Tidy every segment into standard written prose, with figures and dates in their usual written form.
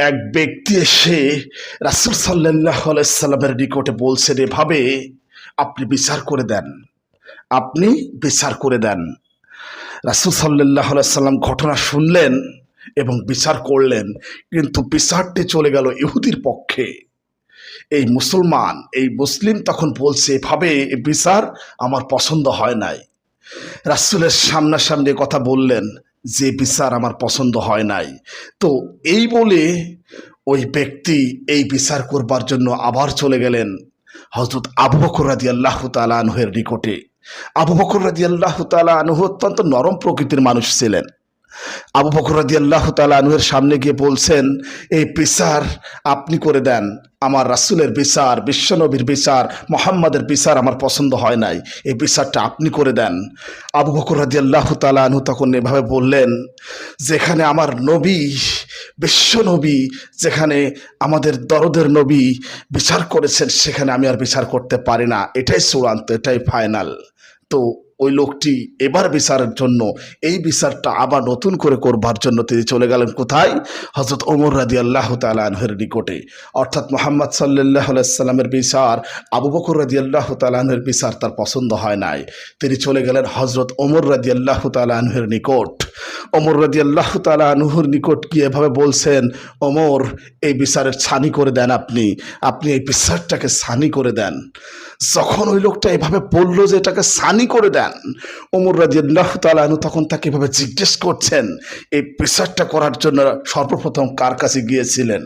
এক ব্যক্তি এসে রাসূল সাল্লাল্লাহু আলাইহি সাল্লামের নিকটে বলছেন, এভাবে আপনি বিচার করে দেন, আপনি বিচার করে দেন। রাসূল সাল্লাল্লাহু আলাইহি সাল্লাম ঘটনা শুনলেন এবং বিচার করলেন, কিন্তু বিচারটি চলে গেল ইহুদির পক্ষে। এই মুসলমান, এই মুসলিম তখন বলছে, এভাবে বিচার আমার পছন্দ হয় নাই। রাসূলের সামনাসামনি কথা বললেন যে বিচার আমার পছন্দ হয় নাই। তো এই বলে ওই ব্যক্তি এই বিচার করবার জন্য আবার চলে গেলেন হযরত আবু বকর রাদিয়াল্লাহু তাআলা আনহুর নিকটে। আবু বকর রাদিয়াল্লাহু তাআলা আনহু অত্যন্ত নরম প্রকৃতির মানুষ ছিলেন। আবু বকর রাদিয়াল্লাহু তাআলা আনহুর সামনে গিয়ে বলছেন, এই বিচার আপনি করে দেন। আমার রাসূলের বিচার, বিশ্বনবীর বিচার, মুহাম্মাদের বিচার আমার পছন্দ হয় নাই, এই বিচারটা আপনি করে দেন। আবু বকর রাদিয়াল্লাহু তাআলা আনহু তখন এভাবে বললেন, যেখানে আমার নবী, বিশ্বনবী, যেখানে আমাদের দরদের নবী বিচার করেছেন, সেখানে আমি আর বিচার করতে পারি না। এটাই চূড়ান্ত, এটাই ফাইনাল। তো ওই লোকটি এবার বিচারের জন্য, এই বিচারটা আবার নতুন করে করবার জন্য তিনি চলে গেলেন কোথায়? হযরত ওমর রাদিয়াল্লাহু তাআলা আনহুর নিকটে। অর্থাৎ মুহাম্মদ সাল্লাল্লাহু আলাইহি সাল্লামের বিচার, আবু বকর রাদিয়াল্লাহু তাআলা আনহুর বিচার তার পছন্দ হয় নাই। তিনি চলে গেলেন হযরত ওমর রাদিয়াল্লাহু তাআলা আনহুর নিকট। ওমর রাদিয়াল্লাহু তাআলা আনহুর নিকট গিয়ে এভাবে বলছেন, ওমর, এই বিচারের ছানি করে দেন, আপনি এই বিচারটাকে ছানি করে দেন। যখন ওই লোকটা এভাবে বলল যে এটাকে ছানি করে দেন, ওমর রাদিয়াল্লাহু তাআলা আনহু তখন তাকে এভাবে জিজ্ঞেস করছেন, এই বিচারটা করার জন্য সর্বপ্রথম কার কাছে গিয়েছিলেন?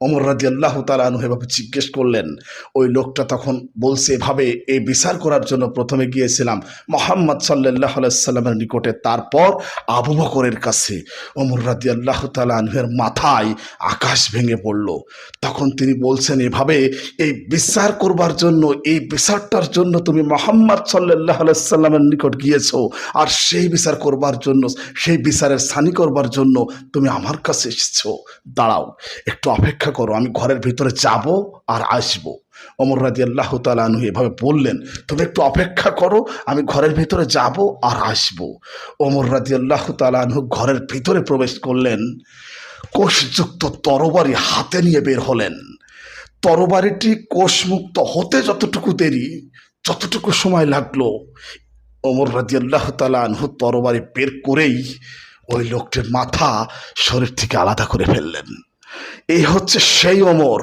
ওমর রাদিয়াল্লাহু তাআলা আনহু এভাবে জিজ্ঞেস করলেন। ওই লোকটা তখন বলছে, এভাবে এই বিচার করার জন্য প্রথমে গিয়েছিলাম মুহাম্মদ সাল্লাল্লাহু আলাইহি সাল্লামের নিকটে, তারপর আবু বকরের কাছে। ওমর রাদিয়াল্লাহু তাআলা আনহুর মাথায় আকাশ ভেঙে পড়ল। তখন তিনি বলছেন, এভাবে এই বিচার করবার জন্য, এই বিচারটার জন্য তুমি মুহাম্মদ সাল্লাল্লাহু আলাইহি সাল্লামের নিকট গিয়েছো, আর সেই বিচার করবার জন্য, সেই বিচারের ছানি করবার জন্য তুমি আমার কাছে এসেছো। দাঁড়াও, একটু অপেক্ষা করো, আমি ঘরের ভিতরে যাব আর আসব। ওমর রাদিয়াল্লাহু তাআলা আনহু এভাবে বললেন, তুমি একটু অপেক্ষা করো, আমি ঘরের ভিতরে যাব আর আসব। ওমর রাদিয়াল্লাহু তাআলা আনহু ঘরের ভিতরে প্রবেশ করলেন, কোষযুক্ত তরবারি হাতে নিয়ে বের হলেন। তরবারিটি কোষমুক্ত হতে যতটুকু দেরি, যতটুকু সময় লাগলো, ওমর রাদিয়াল্লাহু তাআলা আনহু তরবারি বের করেই ওই লোকটির মাথা শরীর থেকে আলাদা করে ফেললেন। এই হচ্ছে সেই ওমর।